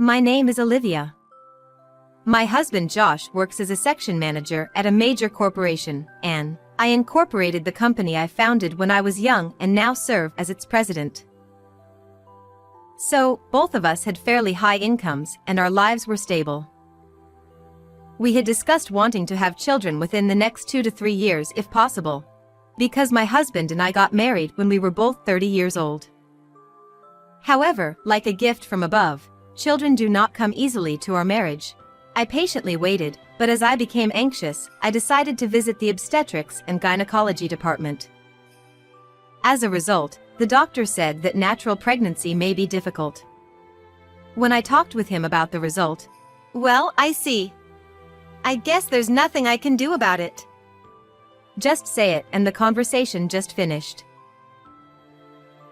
My name is Olivia. My husband Josh works as a section manager at a major corporation, and I incorporated the company I founded when I was young and now serve as its president. So, both of us had fairly high incomes and our lives were stable. We had discussed wanting to have children within the next 2 to 3 years if possible, because my husband and I got married when we were both 30 years old. However, like a gift from above, children do not come easily to our marriage. I patiently waited, but as I became anxious, I decided to visit the obstetrics and gynecology department. As a result, the doctor said that natural pregnancy may be difficult. When I talked with him about the result, "Well, I see. I guess there's nothing I can do about it." Just say it, and the conversation just finished.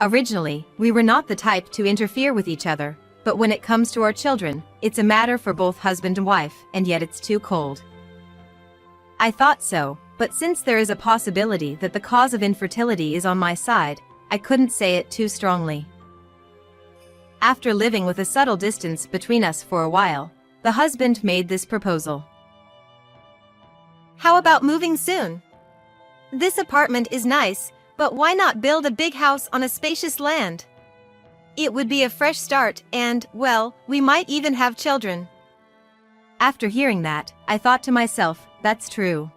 Originally, we were not the type to interfere with each other, but when it comes to our children, it's a matter for both husband and wife, and yet it's too cold. I thought so, but since there is a possibility that the cause of infertility is on my side, I couldn't say it too strongly. After living with a subtle distance between us for a while, the husband made this proposal. "How about moving soon? This apartment is nice, but why not build a big house on a spacious land? It would be a fresh start and, well, we might even have children." After hearing that, I thought to myself, that's true.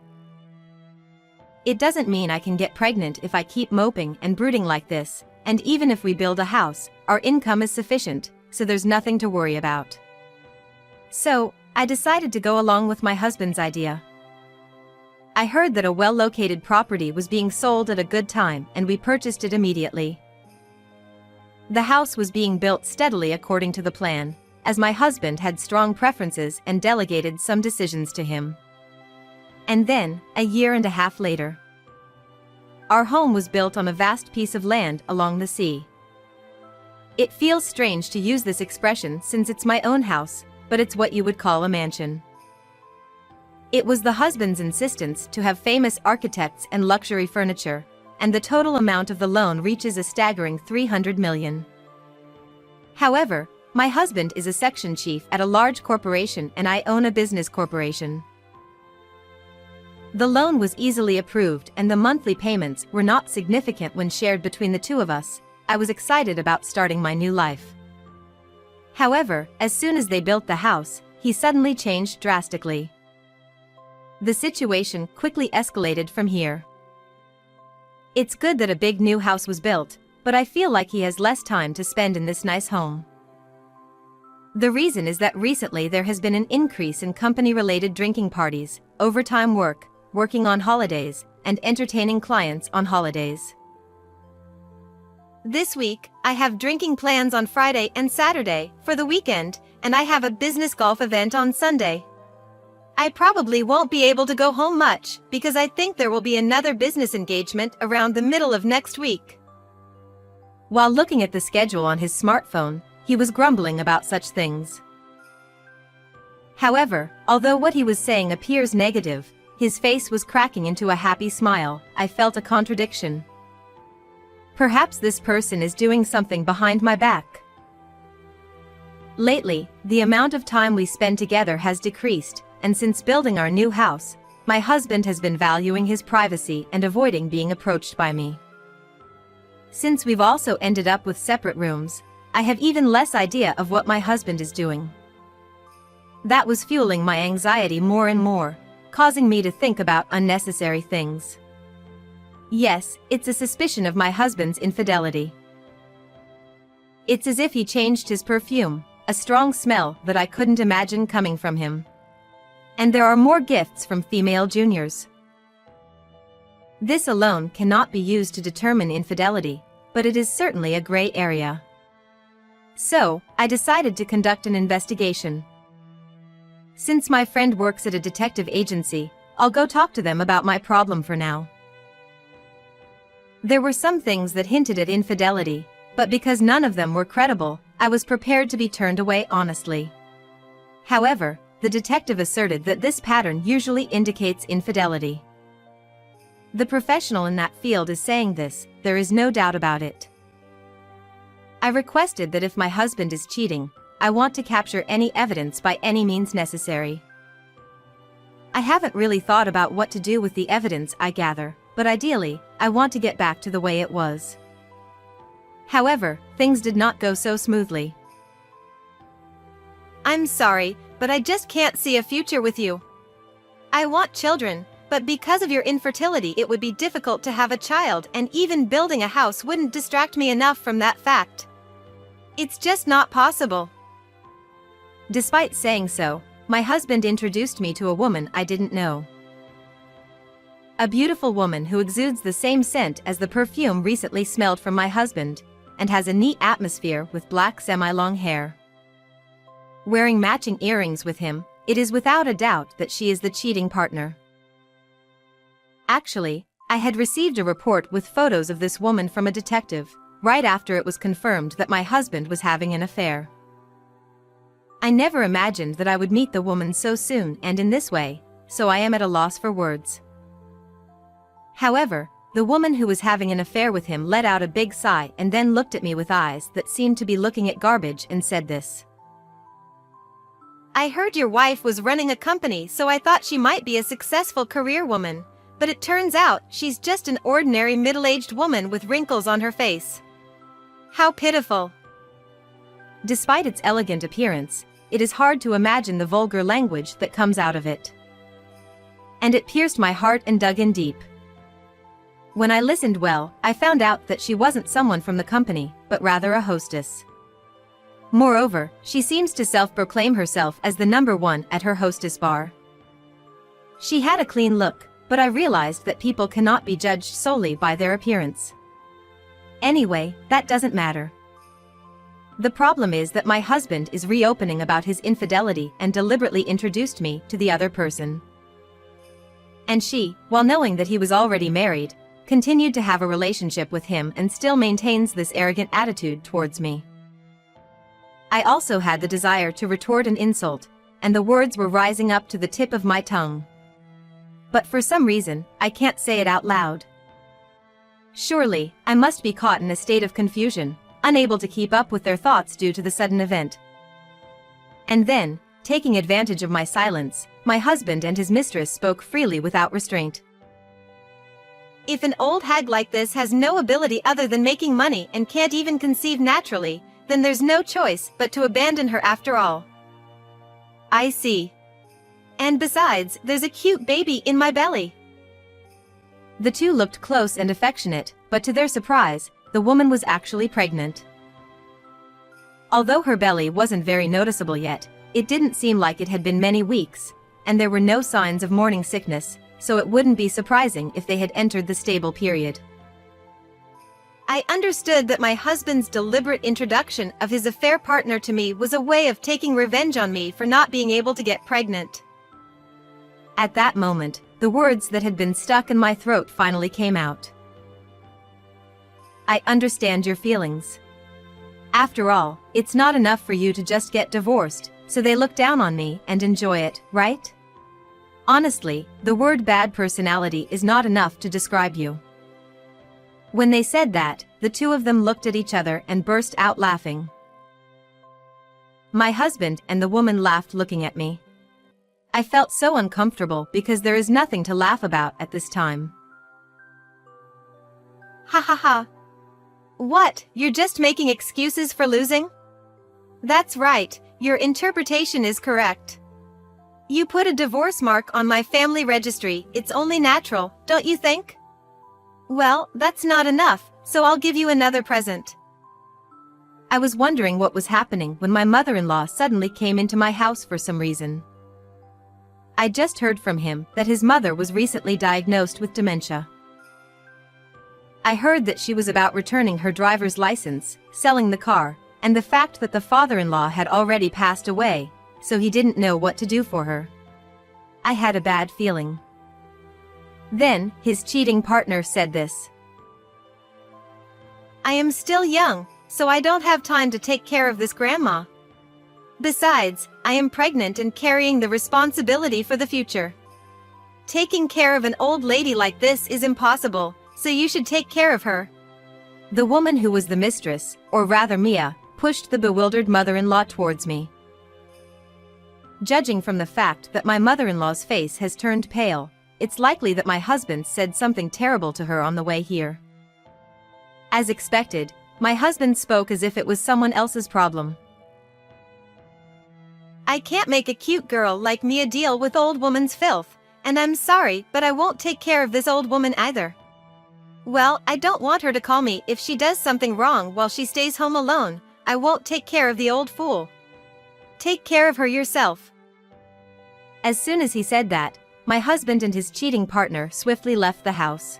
It doesn't mean I can get pregnant if I keep moping and brooding like this, and even if we build a house, our income is sufficient, so there's nothing to worry about. So, I decided to go along with my husband's idea. I heard that a well-located property was being sold at a good time and we purchased it immediately. The house was being built steadily according to the plan, as my husband had strong preferences and delegated some decisions to him. And then, a year and a half later, our home was built on a vast piece of land along the sea. It feels strange to use this expression since it's my own house, but it's what you would call a mansion. It was the husband's insistence to have famous architects and luxury furniture, and the total amount of the loan reaches a staggering $300 million. However, my husband is a section chief at a large corporation and I own a business corporation. The loan was easily approved and the monthly payments were not significant when shared between the two of us. I was excited about starting my new life. However, as soon as they built the house, he suddenly changed drastically. The situation quickly escalated from here. It's good that a big new house was built, but I feel like he has less time to spend in this nice home. The reason is that recently there has been an increase in company-related drinking parties, overtime work, working on holidays, and entertaining clients on holidays. This week, I have drinking plans on Friday and Saturday for the weekend, and I have a business golf event on Sunday. I probably won't be able to go home much, because I think there will be another business engagement around the middle of next week." While looking at the schedule on his smartphone, he was grumbling about such things. However, although what he was saying appears negative, his face was cracking into a happy smile. I felt a contradiction. Perhaps this person is doing something behind my back. Lately, the amount of time we spend together has decreased, and since building our new house, my husband has been valuing his privacy and avoiding being approached by me. Since we've also ended up with separate rooms, I have even less idea of what my husband is doing. That was fueling my anxiety more and more, causing me to think about unnecessary things. Yes, it's a suspicion of my husband's infidelity. It's as if he changed his perfume, a strong smell that I couldn't imagine coming from him. And there are more gifts from female juniors. This alone cannot be used to determine infidelity, but it is certainly a gray area. So, I decided to conduct an investigation. Since my friend works at a detective agency, I'll go talk to them about my problem for now. There were some things that hinted at infidelity, but because none of them were credible, I was prepared to be turned away honestly. However, the detective asserted that this pattern usually indicates infidelity. The professional in that field is saying this, there is no doubt about it. I requested that if my husband is cheating, I want to capture any evidence by any means necessary. I haven't really thought about what to do with the evidence I gather, but ideally, I want to get back to the way it was. However, things did not go so smoothly. I'm sorry, but I just can't see a future with you. I want children, but because of your infertility it would be difficult to have a child, and even building a house wouldn't distract me enough from that fact. It's just not possible. Despite saying so, my husband introduced me to a woman I didn't know. A beautiful woman who exudes the same scent as the perfume recently smelled from my husband, and has a neat atmosphere with black semi-long hair. Wearing matching earrings with him, it is without a doubt that she is the cheating partner. Actually, I had received a report with photos of this woman from a detective, right after it was confirmed that my husband was having an affair. I never imagined that I would meet the woman so soon and in this way, so I am at a loss for words. However, the woman who was having an affair with him let out a big sigh and then looked at me with eyes that seemed to be looking at garbage and said this. I heard your wife was running a company, so I thought she might be a successful career woman, but it turns out she's just an ordinary middle-aged woman with wrinkles on her face. How pitiful. Despite its elegant appearance, it is hard to imagine the vulgar language that comes out of it. And it pierced my heart and dug in deep. When I listened well, I found out that she wasn't someone from the company, but rather a hostess. Moreover, she seems to self-proclaim herself as the number one at her hostess bar. She had a clean look, but I realized that people cannot be judged solely by their appearance. Anyway, that doesn't matter. The problem is that my husband is reopening about his infidelity and deliberately introduced me to the other person. And she, while knowing that he was already married, continued to have a relationship with him and still maintains this arrogant attitude towards me. I also had the desire to retort an insult, and the words were rising up to the tip of my tongue. But for some reason, I can't say it out loud. Surely, I must be caught in a state of confusion, unable to keep up with their thoughts due to the sudden event. And then, taking advantage of my silence, my husband and his mistress spoke freely without restraint. If an old hag like this has no ability other than making money and can't even conceive naturally, then there's no choice but to abandon her after all. I see. And besides, there's a cute baby in my belly. The two looked close and affectionate, but to their surprise, the woman was actually pregnant. Although her belly wasn't very noticeable yet, it didn't seem like it had been many weeks, and there were no signs of morning sickness, so it wouldn't be surprising if they had entered the stable period. I understood that my husband's deliberate introduction of his affair partner to me was a way of taking revenge on me for not being able to get pregnant. At that moment, the words that had been stuck in my throat finally came out. I understand your feelings. After all, it's not enough for you to just get divorced, so they look down on me and enjoy it, right? Honestly, the word bad personality is not enough to describe you. When they said that, the two of them looked at each other and burst out laughing. My husband and the woman laughed looking at me. I felt so uncomfortable because there is nothing to laugh about at this time. Ha ha ha. What, you're just making excuses for losing? That's right, your interpretation is correct. You put a divorce mark on my family registry, it's only natural, don't you think? Well, that's not enough, so I'll give you another present. I was wondering what was happening when my mother-in-law suddenly came into my house for some reason. I just heard from him that his mother was recently diagnosed with dementia. I heard that she was about returning her driver's license, selling the car, and the fact that the father-in-law had already passed away, so he didn't know what to do for her. I had a bad feeling. Then, his cheating partner said this. I am still young, so I don't have time to take care of this grandma. Besides, I am pregnant and carrying the responsibility for the future. Taking care of an old lady like this is impossible, so you should take care of her. The woman who was the mistress, or rather Mia, pushed the bewildered mother-in-law towards me. Judging from the fact that my mother-in-law's face has turned pale, it's likely that my husband said something terrible to her on the way here. As expected, my husband spoke as if it was someone else's problem. I can't make a cute girl like Mia deal with old woman's filth, and I'm sorry, but I won't take care of this old woman either. Well, I don't want her to call me if she does something wrong while she stays home alone. I won't take care of the old fool. Take care of her yourself. As soon as he said that, my husband and his cheating partner swiftly left the house.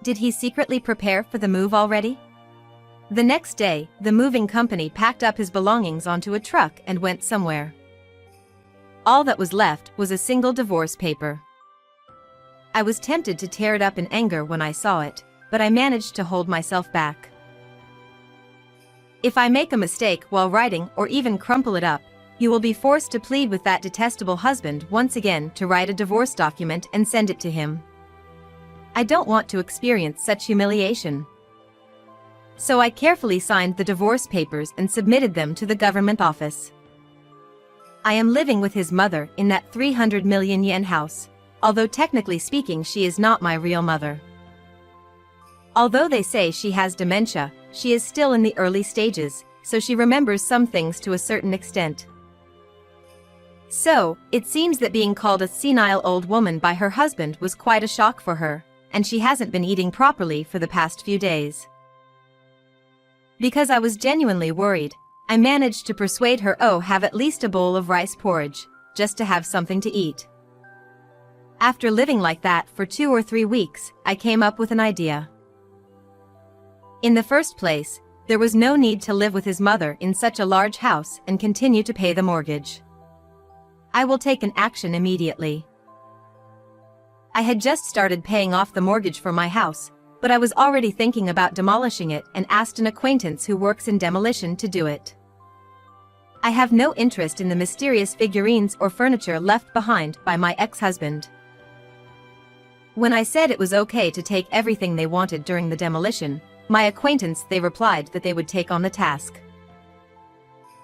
Did he secretly prepare for the move already? The next day, the moving company packed up his belongings onto a truck and went somewhere. All that was left was a single divorce paper. I was tempted to tear it up in anger when I saw it, but I managed to hold myself back. If I make a mistake while writing or even crumple it up, you will be forced to plead with that detestable husband once again to write a divorce document and send it to him. I don't want to experience such humiliation. So I carefully signed the divorce papers and submitted them to the government office. I am living with his mother in that 300 million yen house, although technically speaking she is not my real mother. Although they say she has dementia, she is still in the early stages, so she remembers some things to a certain extent. So, it seems that being called a senile old woman by her husband was quite a shock for her, and she hasn't been eating properly for the past few days. Because I was genuinely worried, I managed to persuade her to have at least a bowl of rice porridge, just to have something to eat. After living like that for 2 or 3 weeks, I came up with an idea. In the first place, there was no need to live with his mother in such a large house and continue to pay the mortgage. I will take an action immediately. I had just started paying off the mortgage for my house, but I was already thinking about demolishing it and asked an acquaintance who works in demolition to do it. I have no interest in the mysterious figurines or furniture left behind by my ex-husband. When I said it was okay to take everything they wanted during the demolition, my acquaintance they replied that they would take on the task.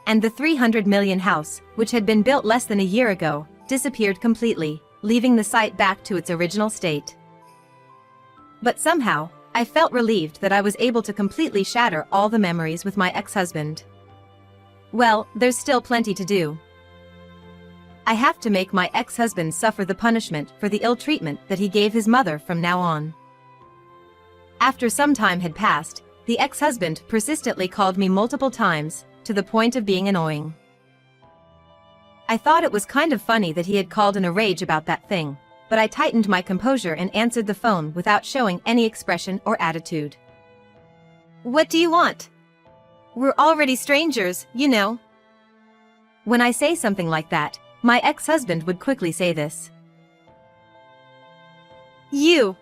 And the 300 million house, which had been built less than a year ago, disappeared completely, leaving the site back to its original state. But somehow, I felt relieved that I was able to completely shatter all the memories with my ex-husband. Well, there's still plenty to do. I have to make my ex-husband suffer the punishment for the ill treatment that he gave his mother from now on. After some time had passed, the ex-husband persistently called me multiple times, to the point of being annoying. I thought it was kind of funny that he had called in a rage about that thing, but I tightened my composure and answered the phone without showing any expression or attitude. What do you want? We're already strangers, you know. When I say something like that, my ex-husband would quickly say this. You!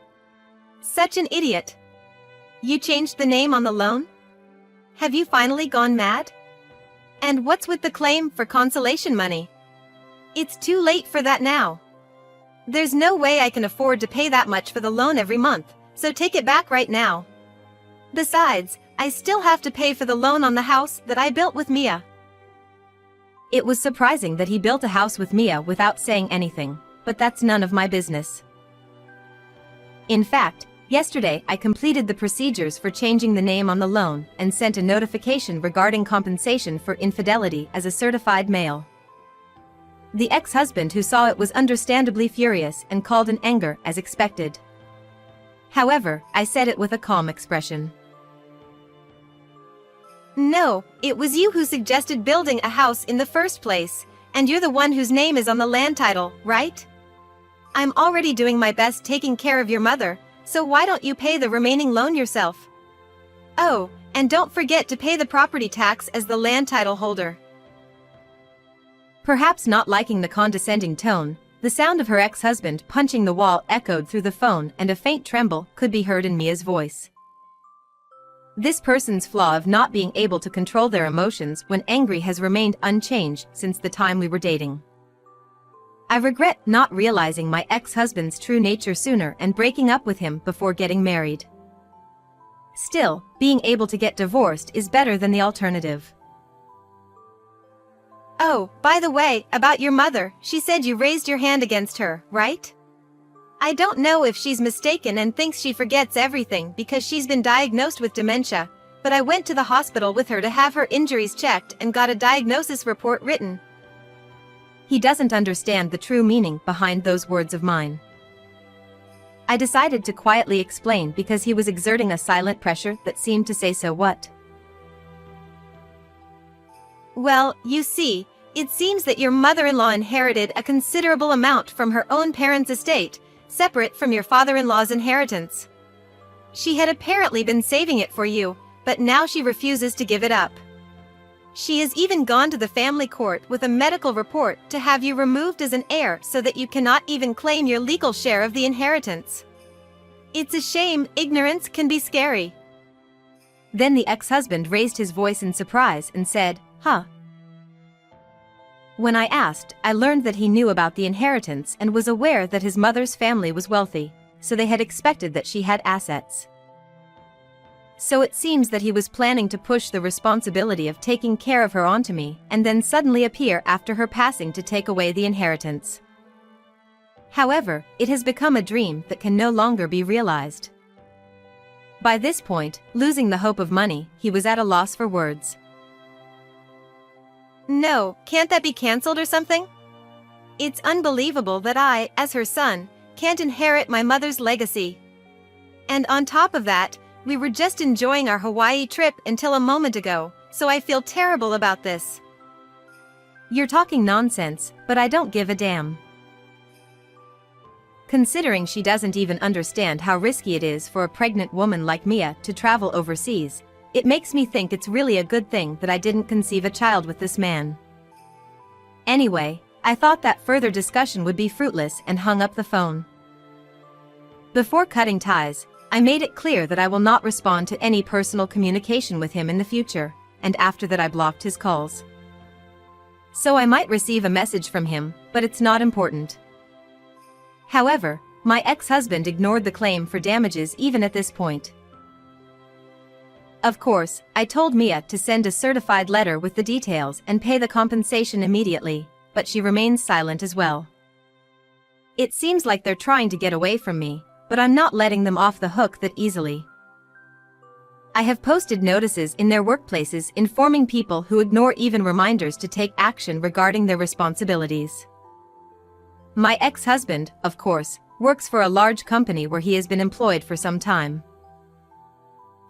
Such an idiot! You changed the name on the loan? Have you finally gone mad? And what's with the claim for consolation money? It's too late for that now. There's no way I can afford to pay that much for the loan every month, so take it back right now. Besides, I still have to pay for the loan on the house that I built with Mia. It was surprising that he built a house with Mia without saying anything, but that's none of my business. In fact, yesterday I completed the procedures for changing the name on the loan and sent a notification regarding compensation for infidelity as a certified mail. The ex-husband who saw it was understandably furious and called in anger as expected. However, I said it with a calm expression. No, it was you who suggested building a house in the first place, and you're the one whose name is on the land title, right? I'm already doing my best taking care of your mother, so why don't you pay the remaining loan yourself? Oh, and don't forget to pay the property tax as the land title holder. Perhaps not liking the condescending tone, the sound of her ex-husband punching the wall echoed through the phone and a faint tremble could be heard in Mia's voice. This person's flaw of not being able to control their emotions when angry has remained unchanged since the time we were dating. I regret not realizing my ex-husband's true nature sooner and breaking up with him before getting married. Still, being able to get divorced is better than the alternative. Oh, by the way, about your mother, she said you raised your hand against her, right? I don't know if she's mistaken and thinks she forgets everything because she's been diagnosed with dementia, but I went to the hospital with her to have her injuries checked and got a diagnosis report written. He doesn't understand the true meaning behind those words of mine. I decided to quietly explain because he was exerting a silent pressure that seemed to say so what. Well, you see, it seems that your mother-in-law inherited a considerable amount from her own parents' estate, separate from your father-in-law's inheritance. She had apparently been saving it for you, but now she refuses to give it up. She has even gone to the family court with a medical report to have you removed as an heir so that you cannot even claim your legal share of the inheritance. It's a shame, ignorance can be scary. Then the ex-husband raised his voice in surprise and said, "Huh?" When I asked, I learned that he knew about the inheritance and was aware that his mother's family was wealthy, so they had expected that she had assets. So it seems that he was planning to push the responsibility of taking care of her onto me and then suddenly appear after her passing to take away the inheritance. However, it has become a dream that can no longer be realized. By this point, losing the hope of money, he was at a loss for words. No, can't that be cancelled or something? It's unbelievable that I, as her son, can't inherit my mother's legacy. And on top of that, we were just enjoying our Hawaii trip until a moment ago, so I feel terrible about this. You're talking nonsense, but I don't give a damn. Considering she doesn't even understand how risky it is for a pregnant woman like Mia to travel overseas, it makes me think it's really a good thing that I didn't conceive a child with this man. Anyway, I thought that further discussion would be fruitless and hung up the phone. Before cutting ties, I made it clear that I will not respond to any personal communication with him in the future, and after that I blocked his calls. So I might receive a message from him, but it's not important. However, my ex-husband ignored the claim for damages even at this point. Of course, I told Mia to send a certified letter with the details and pay the compensation immediately, but she remains silent as well. It seems like they're trying to get away from me, but I'm not letting them off the hook that easily. I have posted notices in their workplaces informing people who ignore even reminders to take action regarding their responsibilities. My ex-husband, of course, works for a large company where he has been employed for some time.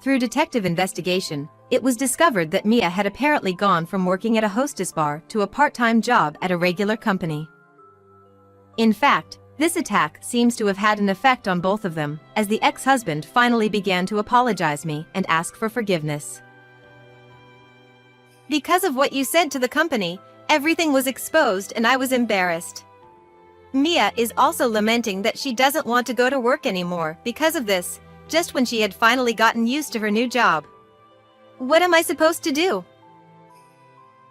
Through detective investigation, it was discovered that Mia had apparently gone from working at a hostess bar to a part-time job at a regular company. In fact, this attack seems to have had an effect on both of them, as the ex-husband finally began to apologize me and ask for forgiveness. Because of what you said to the company, everything was exposed and I was embarrassed. Mia is also lamenting that she doesn't want to go to work anymore because of this, just when she had finally gotten used to her new job. What am I supposed to do?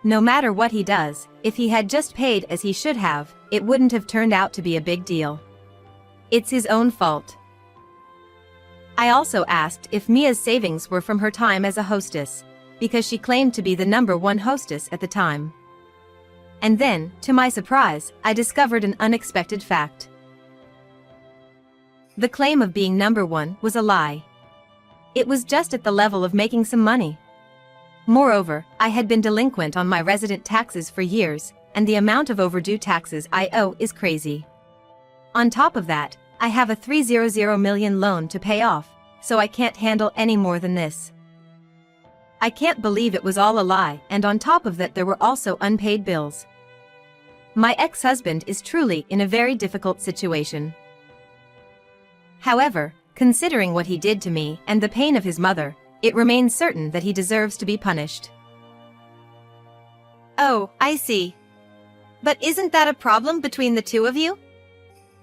No matter what he does, if he had just paid as he should have, it wouldn't have turned out to be a big deal. It's his own fault. I also asked if Mia's savings were from her time as a hostess, because she claimed to be the #1 hostess at the time. And then, to my surprise, I discovered an unexpected fact. The claim of being #1 was a lie. It was just at the level of making some money. Moreover, I had been delinquent on my resident taxes for years, and the amount of overdue taxes I owe is crazy. On top of that, I have a $300 million loan to pay off, so I can't handle any more than this. I can't believe it was all a lie, and on top of that there were also unpaid bills. My ex-husband is truly in a very difficult situation. However, considering what he did to me and the pain of his mother, it remains certain that he deserves to be punished. Oh, I see. But isn't that a problem between the two of you?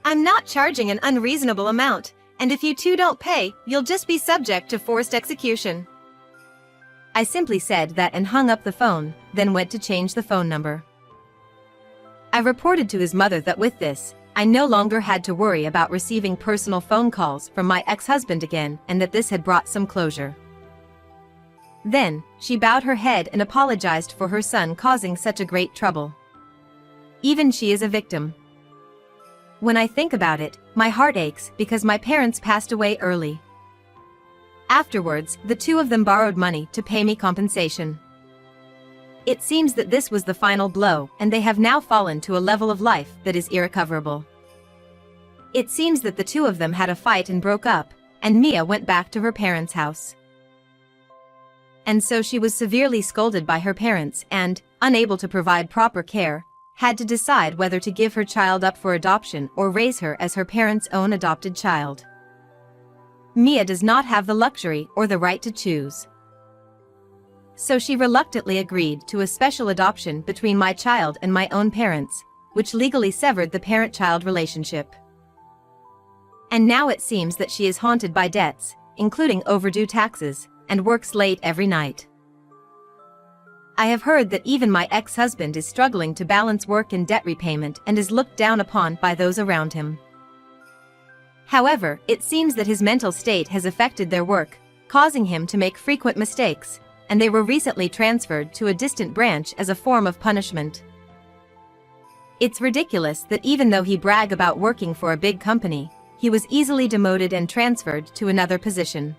I'm not charging an unreasonable amount, and if you two don't pay, you'll just be subject to forced execution. I simply said that and hung up the phone, then went to change the phone number. I reported to his mother that with this, I no longer had to worry about receiving personal phone calls from my ex-husband again and that this had brought some closure. Then, she bowed her head and apologized for her son causing such a great trouble. Even she is a victim. When I think about it, my heart aches because my parents passed away early. Afterwards, the two of them borrowed money to pay me compensation. It seems that this was the final blow, and they have now fallen to a level of life that is irrecoverable. It seems that the two of them had a fight and broke up, and Mia went back to her parents' house. And so she was severely scolded by her parents and, unable to provide proper care, had to decide whether to give her child up for adoption or raise her as her parents' own adopted child. Mia does not have the luxury or the right to choose. So she reluctantly agreed to a special adoption between my child and my own parents, which legally severed the parent-child relationship. And now it seems that she is haunted by debts, including overdue taxes, and works late every night. I have heard that even my ex-husband is struggling to balance work and debt repayment and is looked down upon by those around him. However, it seems that his mental state has affected their work, causing him to make frequent mistakes, and they were recently transferred to a distant branch as a form of punishment. It's ridiculous that even though he bragged about working for a big company, he was easily demoted and transferred to another position.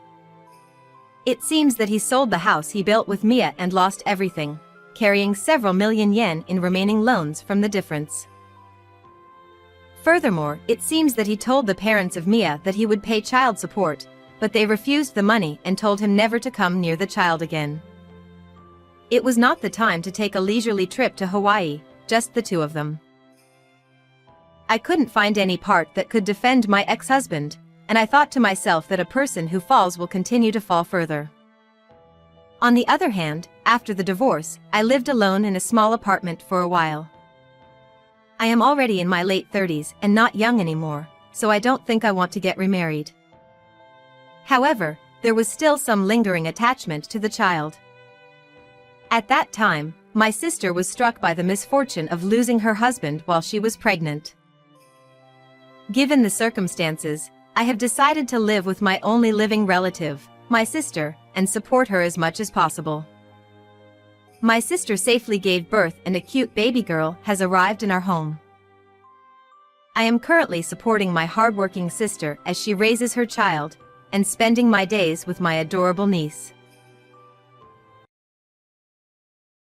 It seems that he sold the house he built with Mia and lost everything, carrying several million yen in remaining loans from the difference. Furthermore, it seems that he told the parents of Mia that he would pay child support, but they refused the money and told him never to come near the child again. It was not the time to take a leisurely trip to Hawaii, just the two of them. I couldn't find any part that could defend my ex-husband, and I thought to myself that a person who falls will continue to fall further. On the other hand, after the divorce, I lived alone in a small apartment for a while. I am already in my late 30s and not young anymore, so I don't think I want to get remarried. However, there was still some lingering attachment to the child. At that time, my sister was struck by the misfortune of losing her husband while she was pregnant. Given the circumstances, I have decided to live with my only living relative, my sister, and support her as much as possible. My sister safely gave birth and a cute baby girl has arrived in our home. I am currently supporting my hardworking sister as she raises her child, and spending my days with my adorable niece.